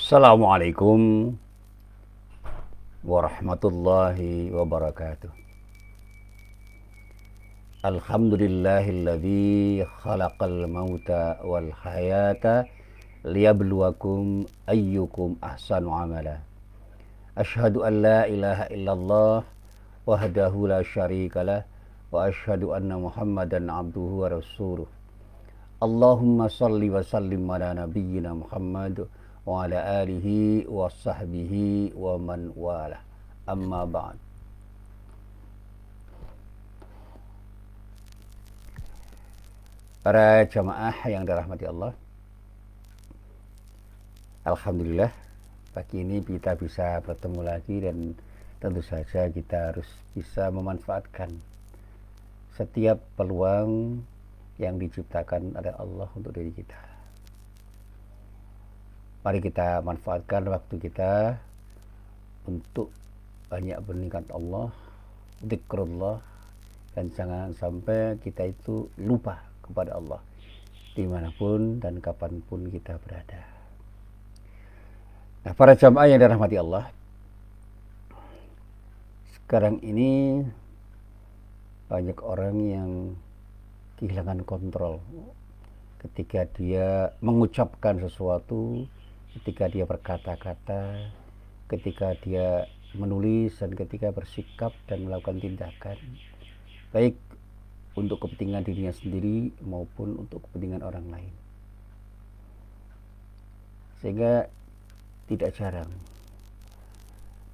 Assalamualaikum warahmatullahi wabarakatuh. Alhamdulillahilladzi khalaqal mauta wal hayata liyabluwakum ayyukum ahsanu amala. Asyhadu an la ilaha illallah wahdahu la syarikalah wa asyhadu anna Muhammadan abduhu wa rasuluh. Allahumma salli wa sallim ala nabiyyina Muhammad wa ala alihi wa sahbihi wa man wala. Amma ba'd. Para jamaah yang dirahmati Allah, alhamdulillah pagi ini kita bisa bertemu lagi, dan tentu saja kita harus bisa memanfaatkan setiap peluang yang diciptakan oleh Allah untuk diri kita. Mari kita manfaatkan waktu kita untuk banyak mengingat Allah, zikrullah, dan jangan sampai kita itu lupa kepada Allah dimanapun dan kapanpun kita berada. Nah, para jamaah yang dirahmati Allah, sekarang ini banyak orang yang kehilangan kontrol ketika dia mengucapkan sesuatu, ketika dia berkata-kata, ketika dia menulis, dan ketika bersikap dan melakukan tindakan, baik untuk kepentingan dirinya sendiri maupun untuk kepentingan orang lain. Sehingga tidak jarang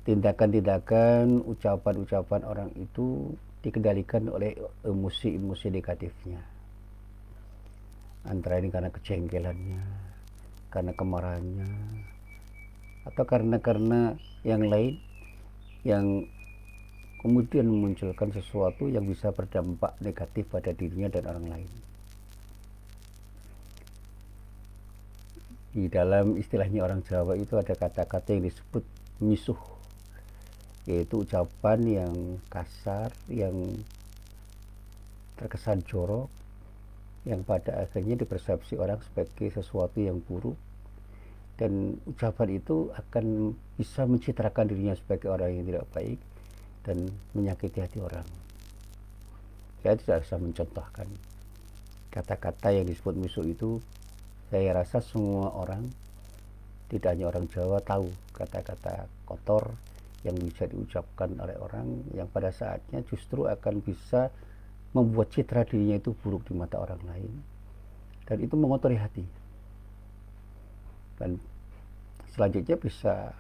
tindakan-tindakan, ucapan-ucapan orang itu dikendalikan oleh emosi-emosi negatifnya. Antara ini karena kejengkelannya, karena kemarahannya, atau karena yang lain yang kemudian memunculkan sesuatu yang bisa berdampak negatif pada dirinya dan orang lain. Di dalam istilahnya orang Jawa itu ada kata-kata yang disebut misuh, yaitu ucapan yang kasar, yang terkesan jorok, yang pada akhirnya dipersepsi orang sebagai sesuatu yang buruk, dan ucapan itu akan bisa mencitrakan dirinya sebagai orang yang tidak baik dan menyakiti hati orang. Saya tidak bisa mencontohkan kata-kata yang disebut misuh itu. Saya rasa semua orang, tidak hanya orang Jawa, tahu kata-kata kotor yang bisa diucapkan oleh orang yang pada saatnya justru akan bisa membuat citra dirinya itu buruk di mata orang lain, dan itu mengotori hati, dan selanjutnya bisa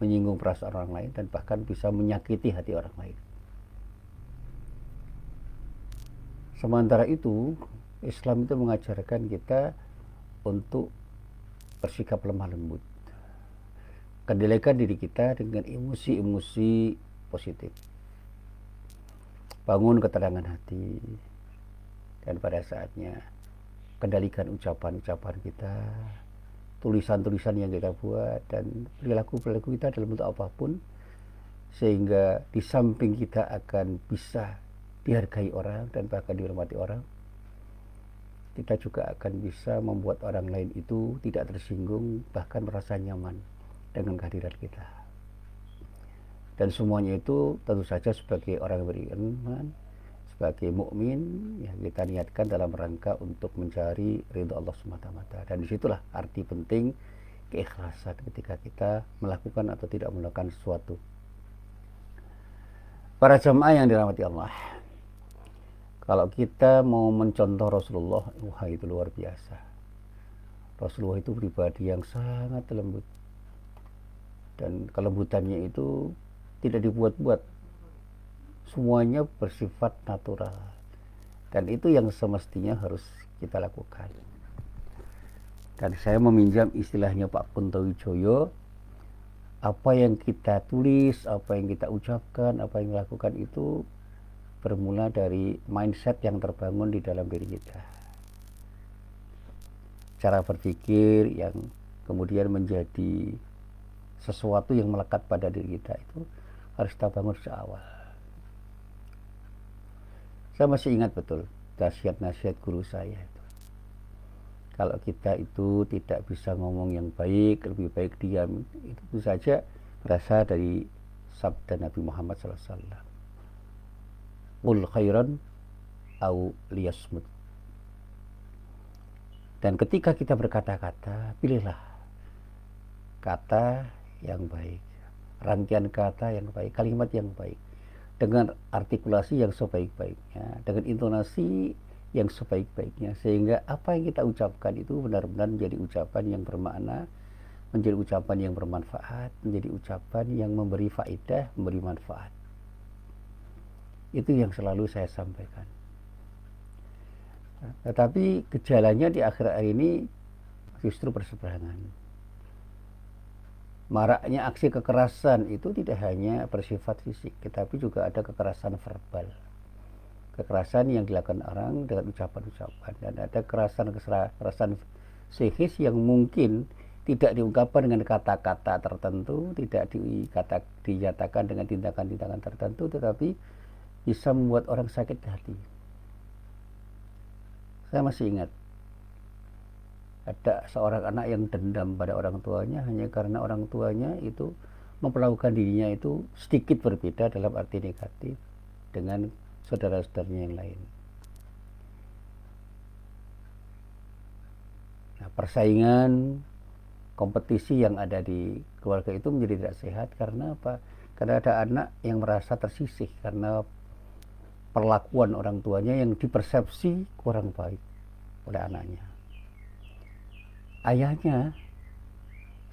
menyinggung perasaan orang lain dan bahkan bisa menyakiti hati orang lain. Sementara itu, Islam itu mengajarkan kita untuk bersikap lemah lembut, kendalikan diri kita dengan emosi-emosi positif, bangun ketenangan hati, dan pada saatnya kendalikan ucapan-ucapan kita, tulisan-tulisan yang kita buat, dan perilaku-perilaku kita dalam bentuk apapun, sehingga di samping kita akan bisa dihargai orang dan bahkan dihormati orang, kita juga akan bisa membuat orang lain itu tidak tersinggung, bahkan merasa nyaman dengan kehadiran kita. Dan semuanya itu tentu saja sebagai orang beriman, sebagai mukmin, ya kita niatkan dalam rangka untuk mencari ridho Allah semata-mata. Dan disitulah arti penting keikhlasan ketika kita melakukan atau tidak melakukan sesuatu. Para jemaah yang dirahmati Allah, kalau kita mau mencontoh Rasulullah, wah itu luar biasa. Rasulullah itu pribadi yang sangat lembut, dan kelembutannya itu tidak dibuat-buat, semuanya bersifat natural, dan itu yang semestinya harus kita lakukan. Dan saya meminjam istilahnya Pak Kunto Wijoyo, apa yang kita tulis, apa yang kita ucapkan, apa yang lakukan itu bermula dari mindset yang terbangun di dalam diri kita, cara berpikir yang kemudian menjadi sesuatu yang melekat pada diri kita, itu harus kita bangun sejak awal. Saya masih ingat betul nasihat-nasihat guru saya itu. Kalau kita itu tidak bisa ngomong yang baik, lebih baik diam. Itu saja berasal dari sabda Nabi Muhammad SAW. Qul khairan au liyasmut. Dan ketika kita berkata-kata, pilihlah kata yang baik, rangkaian kata yang baik, kalimat yang baik, dengan artikulasi yang sebaik-baiknya, dengan intonasi yang sebaik-baiknya, sehingga apa yang kita ucapkan itu benar-benar menjadi ucapan yang bermakna, menjadi ucapan yang bermanfaat, menjadi ucapan yang memberi faedah, memberi manfaat. Itu yang selalu saya sampaikan. Tetapi gejalanya di akhir-akhir ini justru berseberangan. Maraknya aksi kekerasan itu tidak hanya bersifat fisik, tetapi juga ada kekerasan verbal. Kekerasan yang dilakukan orang dengan ucapan-ucapan, dan ada kekerasan psikis yang mungkin tidak diungkapkan dengan kata-kata tertentu, tidak dinyatakan dengan tindakan-tindakan tertentu, tetapi bisa membuat orang sakit hati. Saya masih ingat ada seorang anak yang dendam pada orang tuanya hanya karena orang tuanya itu memperlakukan dirinya itu sedikit berbeda dalam arti negatif dengan saudara-saudaranya yang lain. Nah, persaingan, kompetisi yang ada di keluarga itu menjadi tidak sehat. Karena apa? Karena ada anak yang merasa tersisih karena perlakuan orang tuanya yang dipersepsi kurang baik oleh anaknya. Ayahnya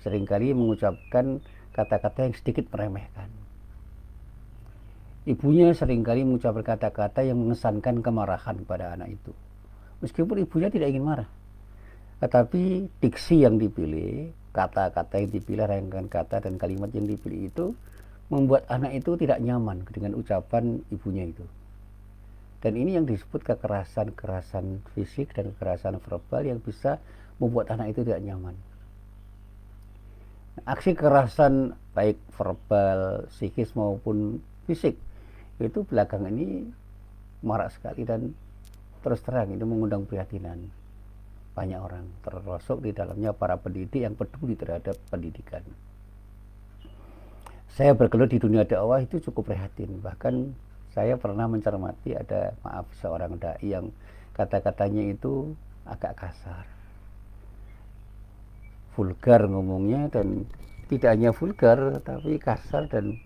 seringkali mengucapkan kata-kata yang sedikit meremehkan. Ibunya seringkali mengucapkan kata-kata yang mengesankan kemarahan pada anak itu. Meskipun ibunya tidak ingin marah, tetapi diksi yang dipilih, kata-kata yang dipilih, rangkaian kata dan kalimat yang dipilih itu membuat anak itu tidak nyaman dengan ucapan ibunya itu. Dan ini yang disebut kekerasan fisik dan kekerasan verbal yang bisa membuat anak itu tidak nyaman. Aksi kekerasan baik verbal, psikis maupun fisik itu belakangan ini marak sekali, dan terus terang itu mengundang prihatinan banyak orang, termasuk di dalamnya para pendidik yang peduli terhadap pendidikan. Saya bergelut di dunia dakwah itu cukup prihatin. Bahkan saya pernah mencermati ada seorang dai yang kata-katanya itu agak kasar, vulgar ngomongnya, dan tidak hanya vulgar tapi kasar dan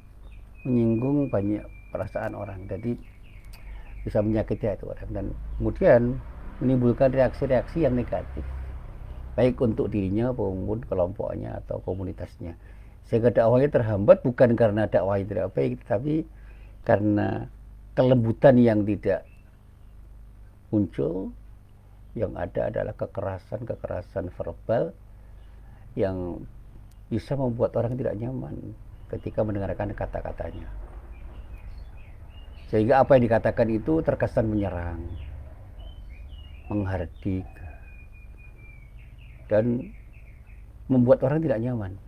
menyinggung banyak perasaan orang. Jadi bisa menyakiti hati orang dan kemudian menimbulkan reaksi-reaksi yang negatif, baik untuk dirinya maupun kelompoknya atau komunitasnya. Sehingga dakwahnya terhambat bukan karena dakwahnya tidak baik, tapi karena kelembutan yang tidak muncul. Yang ada adalah kekerasan verbal yang bisa membuat orang tidak nyaman ketika mendengarkan kata-katanya. Sehingga apa yang dikatakan itu terkesan menyerang, menghardik, dan membuat orang tidak nyaman.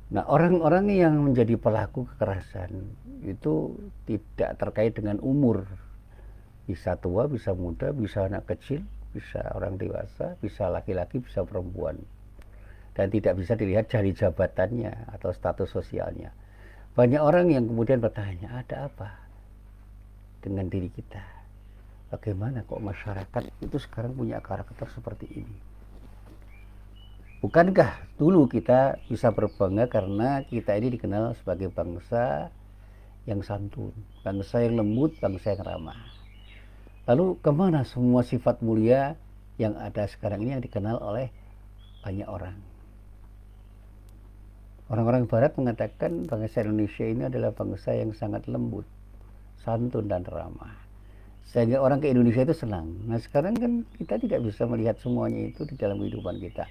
Nah, orang-orang yang menjadi pelaku kekerasan itu tidak terkait dengan umur. Bisa tua, bisa muda, bisa anak kecil, bisa orang dewasa, bisa laki-laki, bisa perempuan. Dan tidak bisa dilihat dari jabatannya atau status sosialnya. Banyak orang yang kemudian bertanya, ada apa dengan diri kita? Bagaimana kok masyarakat itu sekarang punya karakter seperti ini? Bukankah dulu kita bisa berbangga karena kita ini dikenal sebagai bangsa yang santun, bangsa yang lembut, bangsa yang ramah. Lalu kemana semua sifat mulia yang ada sekarang ini yang dikenal oleh banyak orang? Orang-orang barat mengatakan bangsa Indonesia ini adalah bangsa yang sangat lembut, santun dan ramah. Sehingga orang ke Indonesia itu senang. Nah, sekarang kan kita tidak bisa melihat semuanya itu di dalam kehidupan kita.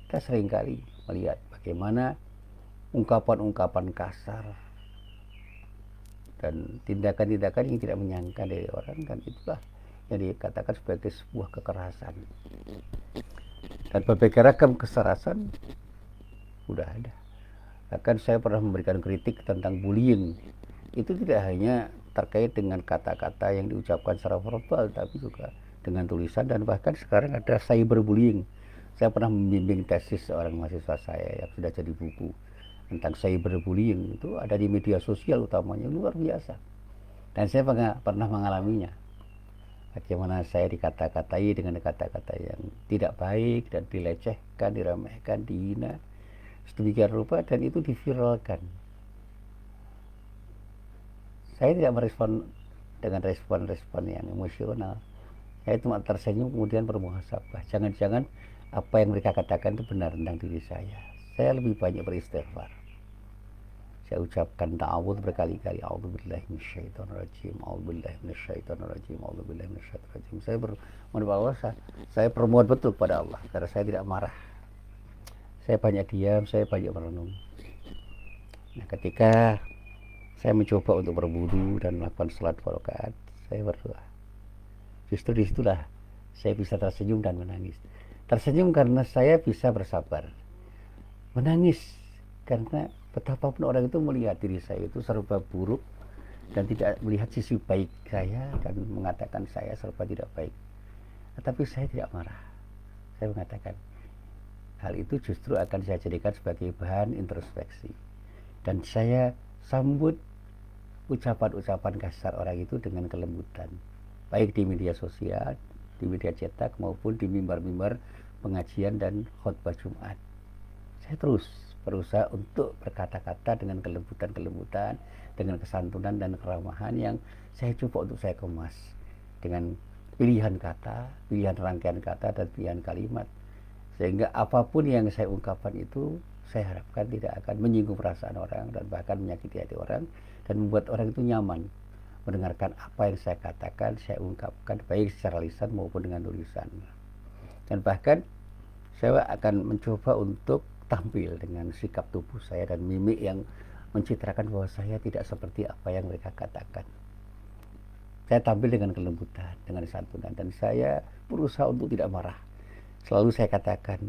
Kita seringkali melihat bagaimana ungkapan-ungkapan kasar dan tindakan-tindakan yang tidak menyenangkan dari orang, dan itulah yang dikatakan sebagai sebuah kekerasan. Dan berbagai ragam kekerasan sudah ada. Bahkan saya pernah memberikan kritik tentang bullying. Itu tidak hanya terkait dengan kata-kata yang diucapkan secara verbal, tapi juga dengan tulisan, dan bahkan sekarang ada cyberbullying. Saya pernah membimbing tesis seorang mahasiswa saya yang sudah jadi buku tentang cyberbullying, itu ada di media sosial utamanya, luar biasa. Dan saya pernah mengalaminya. Bagaimana saya dikata-katai dengan kata-kata yang tidak baik dan dilecehkan, diremehkan, dihina sedemikian rupa, dan itu diviralkan. Saya tidak merespon dengan respon-respon yang emosional. Saya cuma tersenyum kemudian bermuhasabah. Jangan-jangan apa yang mereka katakan itu benar tentang diri saya. Saya lebih banyak beristighfar. Saya ucapkan ta'awudz berkali-kali. A'udzubillahi minasyaitonirrajim. A'udzubillahi minasyaitonirrajim. A'udzubillahi minasyaitonirrajim. Saya berpuasa. Saya permohon betul kepada Allah karena saya tidak marah. Saya banyak diam, saya banyak merenung. Nah, ketika saya mencoba untuk berwudu dan melakukan salat 2 rakaat, saya berdoa. Justru disitulah saya bisa tersenyum dan menangis. Tersenyum karena saya bisa bersabar. Menangis karena betapapun orang itu melihat diri saya itu serba buruk dan tidak melihat sisi baik saya dan mengatakan saya serba tidak baik. Tetapi saya tidak marah. Saya mengatakan hal itu justru akan saya jadikan sebagai bahan introspeksi. Dan saya sambut ucapan-ucapan kasar orang itu dengan kelembutan. Baik di media sosial, di media cetak, maupun di mimbar-mimbar pengajian dan khutbah Jumat. Saya terus berusaha untuk berkata-kata dengan kelembutan-kelembutan, dengan kesantunan dan keramahan yang saya coba untuk saya kemas dengan pilihan kata, pilihan rangkaian kata, dan pilihan kalimat. Sehingga apapun yang saya ungkapkan itu, saya harapkan tidak akan menyinggung perasaan orang dan bahkan menyakiti hati orang, dan membuat orang itu nyaman mendengarkan apa yang saya katakan, saya ungkapkan, baik secara lisan maupun dengan tulisan. Dan bahkan saya akan mencoba untuk tampil dengan sikap tubuh saya dan mimik yang mencitrakan bahwa saya tidak seperti apa yang mereka katakan. Saya tampil dengan kelembutan, dengan santunan, dan saya berusaha untuk tidak marah. Selalu saya katakan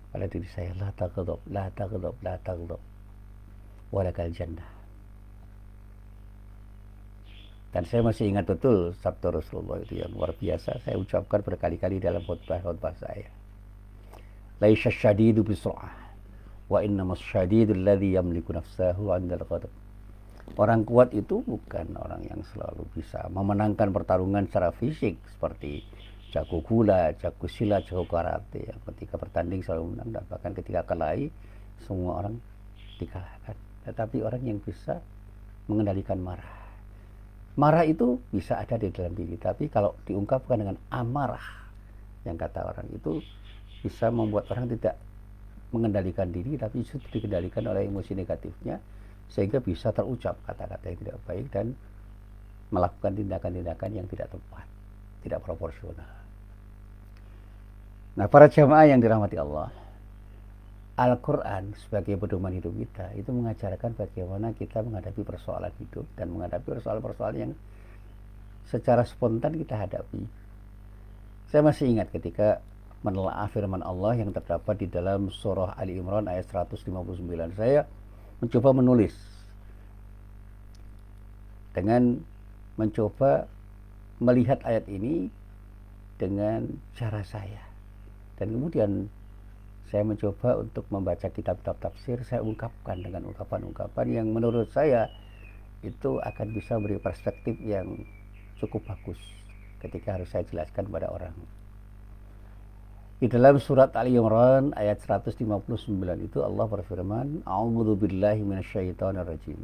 pada diri saya, la taghdab, la taghdab, la taghdab, walakal jannah. Dan saya masih ingat betul sabda Rasulullah itu yang luar biasa, saya ucapkan berkali-kali dalam khutbah saya. Laisa syadidu bisur'ah, wa innamas syadidul ladzi yamliku nafsahu 'indal ghadab. Orang kuat itu bukan orang yang selalu bisa memenangkan pertarungan secara fisik seperti jago gula, jago silat, jago karate yang ketika bertanding selalu menang, dan bahkan ketika kelahi semua orang dikalahkan. Tetapi orang yang bisa mengendalikan marah. Marah itu bisa ada di dalam diri, tapi kalau diungkapkan dengan amarah, yang kata orang itu bisa membuat orang tidak mengendalikan diri, tapi justru dikendalikan oleh emosi negatifnya, sehingga bisa terucap kata-kata yang tidak baik dan melakukan tindakan-tindakan yang tidak tepat, tidak proporsional. Nah, para jamaah yang dirahmati Allah, Al-Quran sebagai pedoman hidup kita itu mengajarkan bagaimana kita menghadapi persoalan hidup dan menghadapi persoalan-persoalan yang secara spontan kita hadapi. Saya masih ingat ketika menelaah firman Allah yang terdapat di dalam surah Ali Imran ayat 159. Saya mencoba menulis dengan mencoba melihat ayat ini dengan cara saya. Dan kemudian saya mencoba untuk membaca kitab-kitab tafsir, saya ungkapkan dengan ungkapan-ungkapan yang menurut saya itu akan bisa beri perspektif yang cukup bagus ketika harus saya jelaskan kepada orang. Di dalam surat Ali Imran ayat 159 itu Allah berfirman, A'udzu billahi minasyaitonir rajim.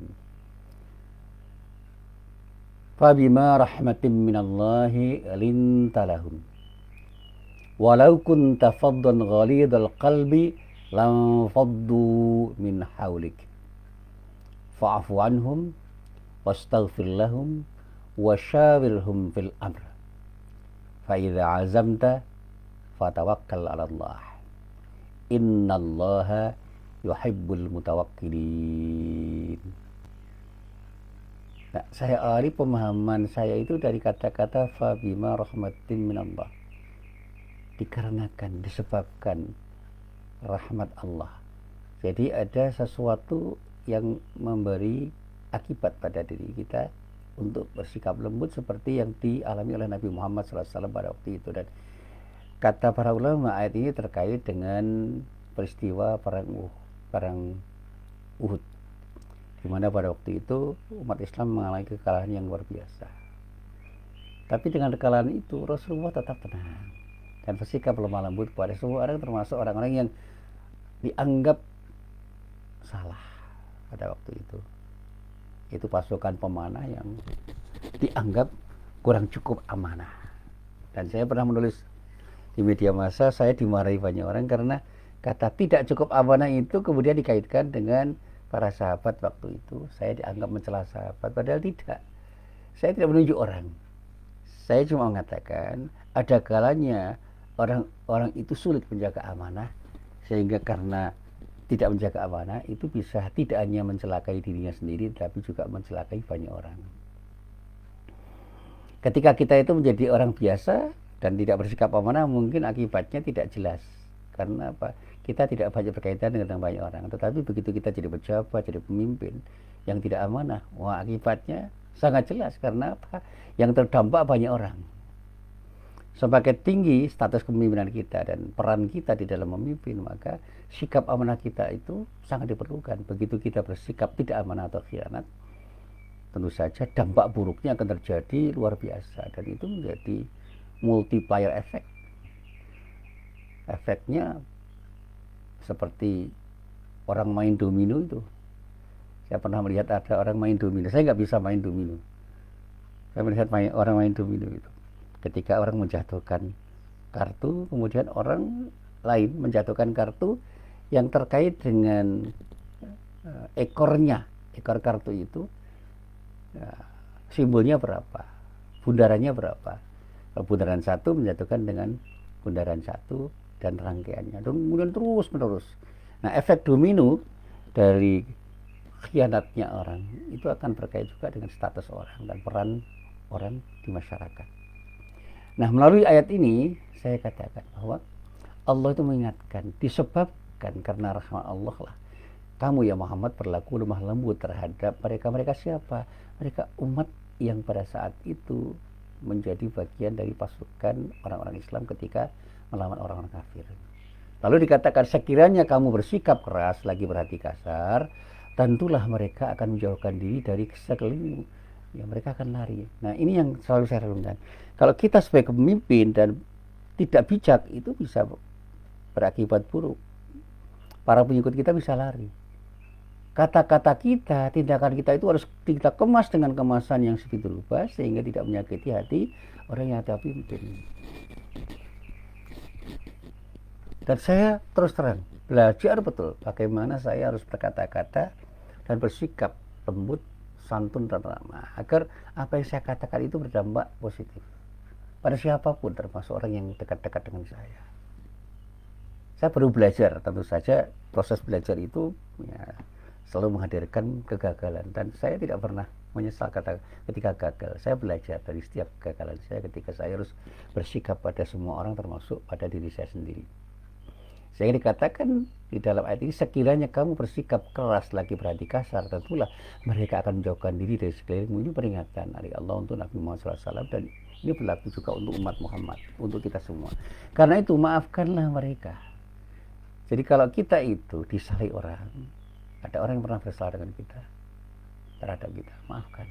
Fabima rahmatin minallahi linta lahum. Walau kunta faddan ghalidhal qalbi lam faddu min hawlik. Fa'fu anhum wastaghfir lahum wasyawirhum fil amr. Fa idza 'azamta fatawakkal 'ala Allah. Innallaha yuhibbul mutawakkilin. Nah, saya awali pemahaman saya itu dari kata-kata fabima rahmatin minallah. Dikarenakan, disebabkan rahmat Allah. Jadi ada sesuatu yang memberi akibat pada diri kita untuk bersikap lembut seperti yang dialami oleh Nabi Muhammad SAW pada waktu itu. Dan kata para ulama, ayat ini terkait dengan peristiwa perang Uhud, di mana pada waktu itu umat Islam mengalami kekalahan yang luar biasa. Tapi dengan kekalahan itu Rasulullah tetap tenang dan bersikap lemah lembut kepada semua orang, termasuk orang-orang yang dianggap salah pada waktu itu. Itu pasukan pemanah yang dianggap kurang cukup amanah. Dan saya pernah menulis di media massa, saya dimarahi banyak orang karena kata tidak cukup amanah itu kemudian dikaitkan dengan para sahabat waktu itu. Saya dianggap mencela sahabat, padahal tidak. Saya tidak menunjuk orang. Saya cuma mengatakan ada kalanya orang-orang itu sulit menjaga amanah, sehingga karena tidak menjaga amanah itu bisa tidak hanya mencelakai dirinya sendiri, tapi juga mencelakai banyak orang. Ketika kita itu menjadi orang biasa dan tidak bersikap amanah, mungkin akibatnya tidak jelas. Karena apa? Kita tidak banyak berkaitan dengan banyak orang. Tetapi begitu kita jadi pejabat, jadi pemimpin yang tidak amanah, wah akibatnya sangat jelas. Karena apa? Yang terdampak banyak orang. Semakin tinggi status kepemimpinan kita dan peran kita di dalam memimpin, maka sikap amanah kita itu sangat diperlukan. Begitu kita bersikap tidak amanah atau khianat, tentu saja dampak buruknya akan terjadi luar biasa, dan itu menjadi multiplier effect. Efeknya seperti orang main domino itu. Saya pernah melihat ada orang main domino. Saya nggak bisa main domino. Saya melihat orang main domino itu. Ketika orang menjatuhkan kartu, kemudian orang lain menjatuhkan kartu yang terkait dengan ekornya, ekor kartu itu, simbolnya berapa, bundarannya berapa. Bundaran satu menjatuhkan dengan bundaran satu dan rangkaiannya, dan kemudian terus menerus. Nah, efek domino dari khianatnya orang itu akan terkait juga dengan status orang dan peran orang di masyarakat. Nah, melalui ayat ini saya katakan bahwa Allah itu mengingatkan, disebabkan karena rahmat Allah lah kamu ya Muhammad berlaku lemah lembut terhadap mereka siapa? Mereka umat yang pada saat itu menjadi bagian dari pasukan orang-orang Islam ketika melawan orang-orang kafir. Lalu dikatakan sekiranya kamu bersikap keras lagi berhati kasar, tentulah mereka akan menjauhkan diri dari sekelilingmu. Ya, mereka akan lari. Nah, ini yang selalu saya renungkan. Kalau kita sebagai pemimpin dan tidak bijak, itu bisa berakibat buruk. Para pengikut kita bisa lari. Kata-kata kita, tindakan kita itu harus kita kemas dengan kemasan yang segitu rupa sehingga tidak menyakiti hati orang yang kita pimpin. Dan saya terus terang belajar betul bagaimana saya harus berkata-kata dan bersikap lembut, santun dan ramah, agar apa yang saya katakan itu berdampak positif pada siapapun, termasuk orang yang dekat-dekat dengan saya. Saya baru belajar, tentu saja proses belajar itu ya, selalu menghadirkan kegagalan, dan saya tidak pernah menyesal ketika gagal. Saya belajar dari setiap kegagalan saya ketika saya harus bersikap pada semua orang, termasuk pada diri saya sendiri. Sehingga dikatakan di dalam ayat ini, sekiranya kamu bersikap keras lagi berhati kasar, tentulah mereka akan menjauhkan diri dari sekelilingmu. Ini peringatan dari Allah untuk Nabi Muhammad SAW, dan ini berlaku juga untuk umat Muhammad, untuk kita semua. Karena itu maafkanlah mereka. Jadi kalau kita itu disalahi orang, ada orang yang pernah bersalah dengan kita, terhadap kita, maafkan.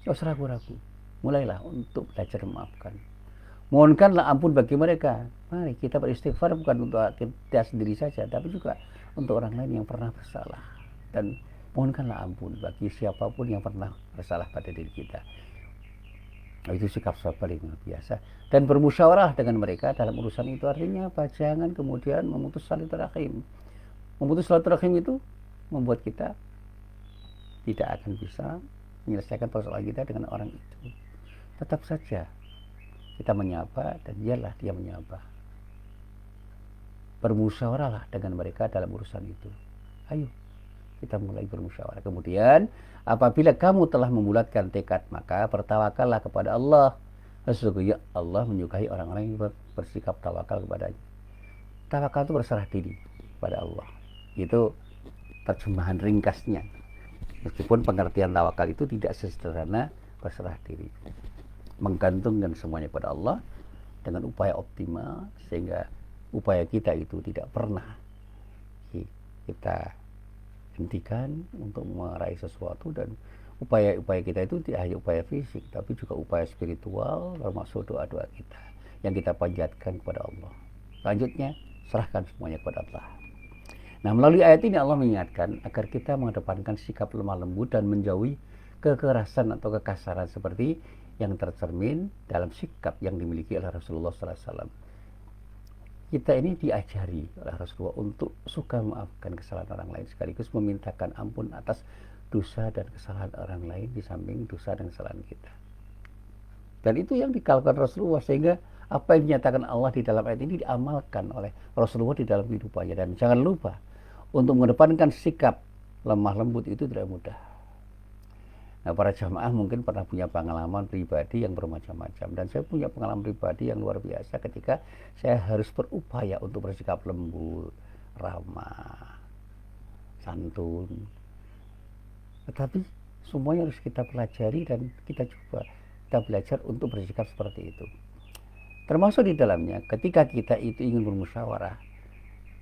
Tidak usah ragu-ragu, mulailah untuk belajar memaafkan. Mohonkanlah ampun bagi mereka. Mari kita beristighfar bukan untuk kita sendiri saja, tapi juga untuk orang lain yang pernah bersalah. Dan mohonkanlah ampun bagi siapapun yang pernah bersalah pada diri kita. Nah, itu sikap sabar yang luar biasa. Dan bermusyawarah dengan mereka dalam urusan itu, artinya apa? Jangan kemudian memutus silaturahim. Memutus silaturahim itu membuat kita tidak akan bisa menyelesaikan persoalan kita dengan orang itu. Tetap saja kita menyapa dan biarlah dia menyapa. Bermusyawarahlah dengan mereka dalam urusan itu. Ayo kita mulai bermusyawarah. Kemudian apabila kamu telah membulatkan tekad, maka bertawakallah kepada Allah. Sesungguhnya Allah menyukai orang-orang yang bersikap tawakal kepadanya. Tawakal itu berserah diri kepada Allah. Itu terjemahan ringkasnya. Meskipun pengertian tawakal itu tidak sesederhana berserah diri, menggantungkan semuanya pada Allah dengan upaya optimal, sehingga upaya kita itu tidak pernah kita hentikan untuk meraih sesuatu. Dan upaya-upaya kita itu tidak hanya upaya fisik, tapi juga upaya spiritual, termasuk doa-doa kita yang kita panjatkan kepada Allah. Selanjutnya, serahkan semuanya kepada Allah. Nah, melalui ayat ini Allah mengingatkan agar kita mengedepankan sikap lemah lembut dan menjauhi kekerasan atau kekasaran seperti yang tercermin dalam sikap yang dimiliki oleh Rasulullah SAW. Kita ini diajari oleh Rasulullah untuk suka memaafkan kesalahan orang lain, sekaligus memintakan ampun atas dosa dan kesalahan orang lain di samping dosa dan kesalahan kita. Dan itu yang dilakukan Rasulullah, sehingga apa yang dinyatakan Allah di dalam ayat ini diamalkan oleh Rasulullah di dalam kehidupannya. Dan jangan lupa, untuk mengedepankan sikap lemah lembut itu tidak mudah. Nah, para jamaah mungkin pernah punya pengalaman pribadi yang bermacam-macam, dan saya punya pengalaman pribadi yang luar biasa ketika saya harus berupaya untuk bersikap lembut, ramah, santun. Tetapi semuanya harus kita pelajari dan kita coba, kita belajar untuk bersikap seperti itu. Termasuk di dalamnya, ketika kita itu ingin bermusyawarah,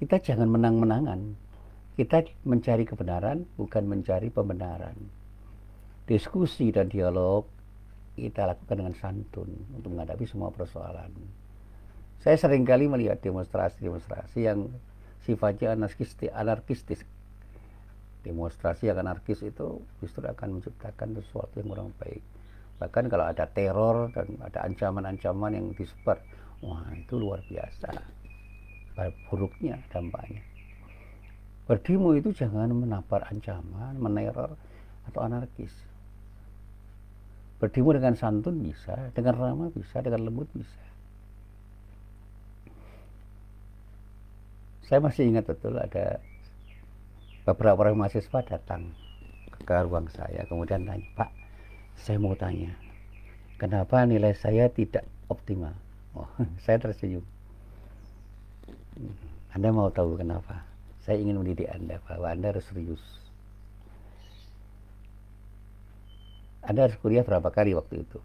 kita jangan menang-menangan. Kita mencari kebenaran, bukan mencari pembenaran. Diskusi dan dialog kita lakukan dengan santun untuk menghadapi semua persoalan. Saya seringkali melihat demonstrasi-demonstrasi yang sifatnya anarkistis. Demonstrasi yang anarkis itu justru akan menciptakan sesuatu yang kurang baik. Bahkan kalau ada teror dan ada ancaman-ancaman yang disebar, wah itu luar biasa buruknya dampaknya. Berdemo itu jangan menampar ancaman, meneror, atau anarkis. Berdemo dengan santun bisa, dengan ramah bisa, dengan lembut bisa. Saya masih ingat betul ada beberapa orang mahasiswa datang ke ruang saya, kemudian tanya, "Pak, saya mau tanya, kenapa nilai saya tidak optimal?" Oh, saya tersenyum. Anda mau tahu kenapa? Saya ingin mendidik Anda bahwa Anda harus serius. Anda harus kuliah berapa kali waktu itu?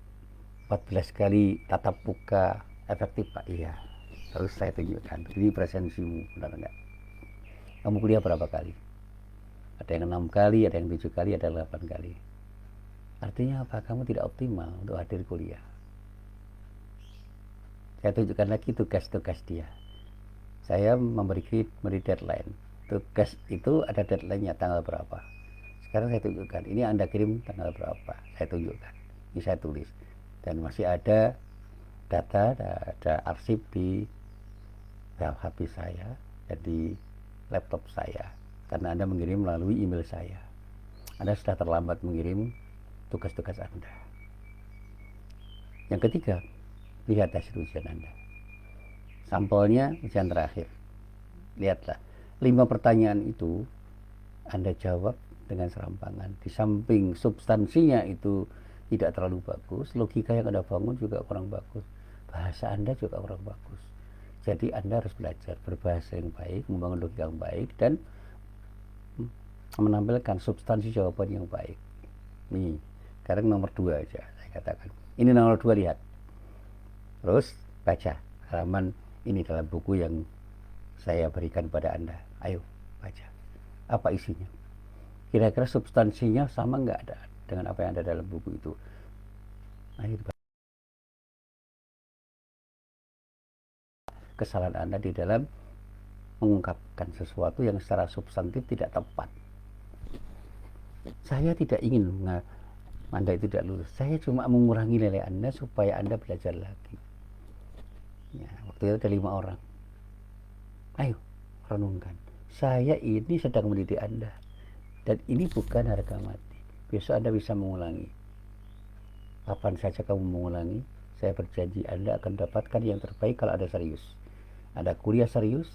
14 kali tatap muka efektif, Pak. Iya. Terus saya tunjukkan, ini presensimu, benar enggak? Kamu kuliah berapa kali? Ada yang 6 kali, ada yang 7 kali, ada yang 8 kali. Artinya apa? Kamu tidak optimal untuk hadir kuliah. Saya tunjukkan lagi tugas-tugas dia. Saya memberi deadline. Tugas itu ada deadline-nya tanggal berapa. Sekarang saya tunjukkan, ini Anda kirim tanggal berapa. Saya tunjukkan, ini saya tulis. Dan masih ada data, ada arsip di HP saya dan di laptop saya, karena Anda mengirim melalui email saya. Anda sudah terlambat mengirim tugas-tugas Anda. Yang ketiga, lihat hasil ujian Anda. Sampelnya ujian terakhir. Lihatlah, 5 pertanyaan itu Anda jawab dengan serampangan. Di samping substansinya itu tidak terlalu bagus, logika yang Anda bangun juga kurang bagus, bahasa Anda juga kurang bagus. Jadi Anda harus belajar berbahasa yang baik, membangun logika yang baik, dan menampilkan substansi jawaban yang baik. Nih, sekarang nomor 2 aja saya katakan. Ini nomor 2, lihat. Terus baca halaman ini dalam buku yang saya berikan pada Anda. Ayo baca. Apa isinya? Kira-kira substansinya sama nggak ada dengan apa yang ada dalam buku itu? Ayo kesalahan Anda di dalam mengungkapkan sesuatu yang secara substantif tidak tepat. Saya tidak ingin Anda itu tidak lulus. Saya cuma mengurangi nilai Anda supaya Anda belajar lagi. Ya, waktu itu ada 5 orang. Ayo renungkan. Saya ini sedang mendidik Anda, dan ini bukan harga mati. Besok Anda bisa mengulangi. Kapan saja kamu mengulangi, saya berjanji Anda akan dapatkan yang terbaik kalau Anda serius. Anda kuliah serius,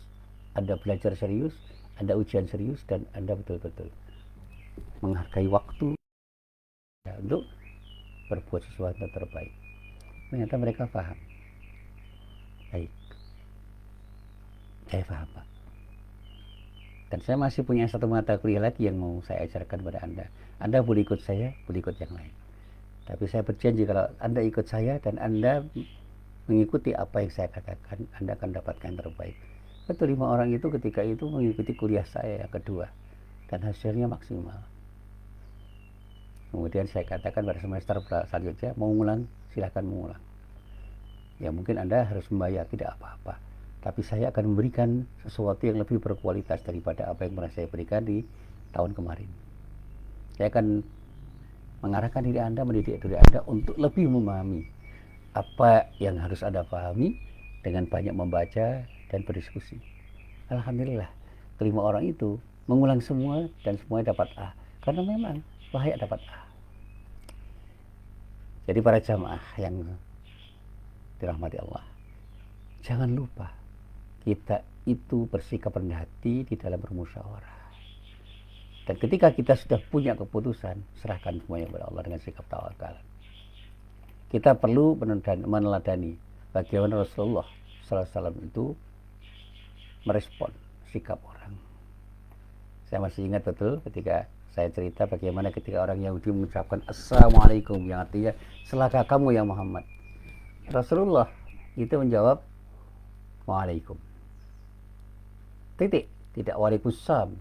Anda belajar serius, Anda ujian serius, dan Anda betul-betul menghargai waktu ya, untuk berbuat sesuatu yang terbaik. Ternyata mereka paham. Baik, saya paham, Pak. Dan saya masih punya satu mata kuliah lagi yang mau saya ajarkan pada Anda. Anda boleh ikut saya, boleh ikut yang lain. Tapi saya berjanji kalau Anda ikut saya dan Anda mengikuti apa yang saya katakan, Anda akan dapatkan yang terbaik. Betul, 5 orang itu ketika itu mengikuti kuliah saya yang kedua dan hasilnya maksimal. Kemudian saya katakan pada semester selanjutnya, mau ngulang silahkan mengulang. Ya mungkin Anda harus membayar, tidak apa-apa. Tapi saya akan memberikan sesuatu yang lebih berkualitas daripada apa yang pernah saya berikan di tahun kemarin. Saya akan mengarahkan diri Anda, mendidik diri Anda untuk lebih memahami apa yang harus Anda pahami dengan banyak membaca dan berdiskusi. Alhamdulillah, kelima orang itu mengulang semua dan semuanya dapat A. Karena memang layak dapat A. Jadi para jamaah yang dirahmati Allah, jangan lupa kita itu bersikap rendah hati di dalam bermusyawarah. Dan ketika kita sudah punya keputusan, serahkan semuanya kepada Allah dengan sikap tawakal. Kita perlu meneladani bagaimana Rasulullah SAW itu merespon sikap orang. Saya masih ingat betul ketika saya cerita bagaimana ketika orang Yahudi mengucapkan Assalamualaikum, yang artinya celaka kamu ya Muhammad. Rasulullah itu menjawab Waalaikum. Titik, tidak Waalaikumsalam.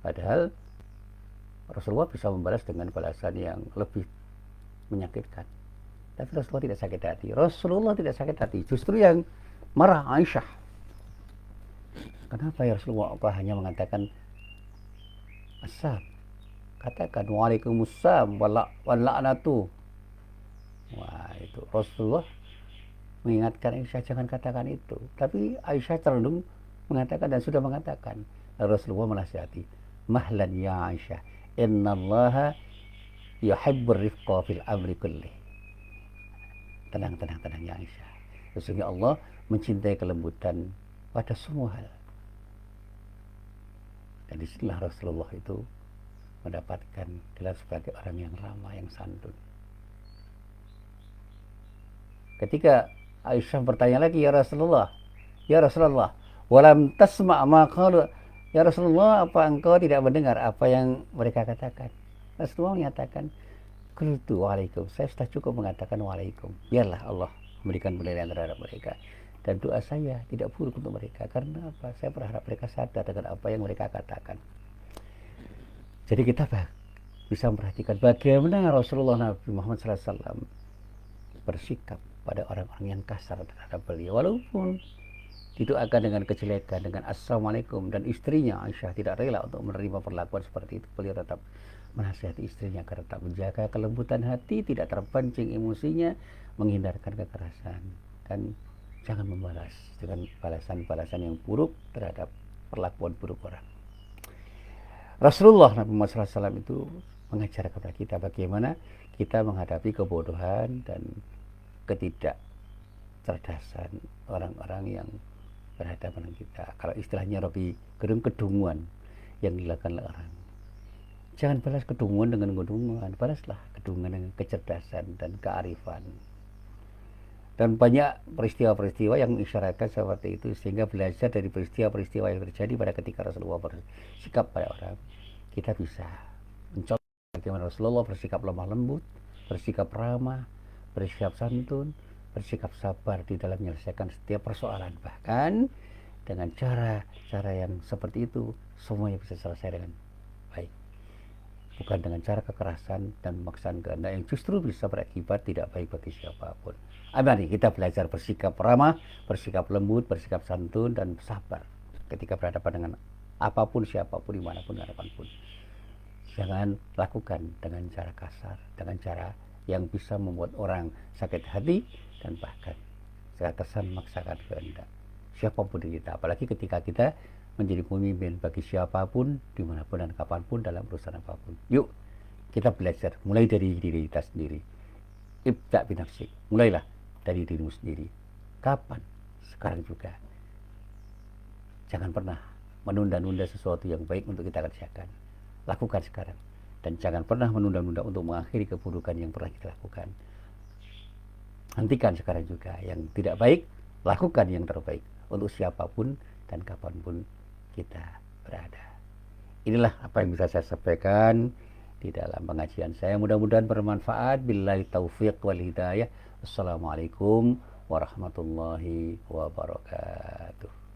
Padahal Rasulullah bisa membalas dengan balasan yang lebih menyakitkan. Tapi Rasulullah tidak sakit hati. Rasulullah tidak sakit hati. Justru yang marah Aisyah. Kenapa ya Rasulullah apa hanya mengatakan Asam? Katakan Waalaikumsalam wala'natu. Wah, itu Rasulullah mengingatkan Aisyah jangan katakan itu. Tapi Aisyah cenderung mengatakan dan sudah mengatakan. Rasulullah menasihati, mahlan ya Aisyah, innallaha yuhibbur rifqa fil amri kulli. Tenang ya Aisyah. Sesungguhnya Allah mencintai kelembutan pada semua hal. Dan disinilah Rasulullah itu mendapatkan gelar sebagai orang yang ramah, yang santun. Ketika Aisyah bertanya lagi, ya Rasulullah, walam tasma' ma qalu, ya Rasulullah, apa engkau tidak mendengar apa yang mereka katakan? Rasulullah menyatakan, qultu waalaikum, saya sudah cukup mengatakan waalaikum. Biarlah Allah memberikan penilaian terhadap mereka. Dan doa saya tidak buruk untuk mereka. Karena apa? Saya berharap mereka sadar dengan apa yang mereka katakan. Jadi kita bisa memperhatikan bagaimana Rasulullah Nabi Muhammad SAW bersikap pada orang-orang yang kasar terhadap beliau. Walaupun didoakan dengan kejelekan, dengan Assalamualaikum, dan istrinya Aisyah tidak rela untuk menerima perlakuan seperti itu, beliau tetap menasihati istrinya agar tetap menjaga kelembutan hati, tidak terpancing emosinya, menghindarkan kekerasan, dan jangan membalas dengan balasan-balasan yang buruk terhadap perlakuan buruk orang. Rasulullah Nabi Muhammad SAW itu mengajar kepada kita bagaimana kita menghadapi kebodohan dan ketidakcerdasan orang-orang yang berhadapan dengan kita. Kalau istilahnya Robi Gerung, kedunguan yang dilakukan oleh orang. Jangan balas kedunguan dengan kedunguan, balaslah kedunguan dengan kecerdasan dan kearifan. Dan banyak peristiwa-peristiwa yang mengisyaratkan seperti itu, sehingga belajar dari peristiwa-peristiwa yang terjadi pada ketika Rasulullah bersikap pada orang, kita bisa mencontoh bagaimana Rasulullah bersikap lemah lembut, bersikap ramah, bersikap santun, bersikap sabar di dalam menyelesaikan setiap persoalan. Bahkan dengan cara yang seperti itu, semuanya bisa selesai dengan baik. Bukan dengan cara kekerasan dan pemaksaan kehendak yang justru bisa berakibat tidak baik bagi siapapun. Mari kita belajar bersikap ramah, bersikap lembut, bersikap santun, dan sabar ketika berhadapan dengan apapun, siapapun, dimanapun, kapanpun. Jangan lakukan dengan cara kasar, dengan cara yang bisa membuat orang sakit hati, dan bahkan terkesan memaksakan kehendak siapapun kita, apalagi ketika kita menjadi pemimpin bagi siapapun, dimanapun dan kapanpun, dalam urusan apapun. Yuk kita belajar mulai dari diri kita sendiri. Ibda' binafsik, mulailah dari dirimu sendiri. Kapan? Sekarang juga. Jangan pernah menunda-nunda sesuatu yang baik untuk kita kerjakan. Lakukan sekarang. Dan jangan pernah menunda-nunda untuk mengakhiri keburukan yang pernah kita lakukan. Hentikan sekarang juga yang tidak baik, lakukan yang terbaik untuk siapapun dan kapanpun kita berada. Inilah apa yang bisa saya sampaikan di dalam pengajian saya. Mudah-mudahan bermanfaat. Billahi taufiq wal hidayah. Assalamualaikum warahmatullahi wabarakatuh.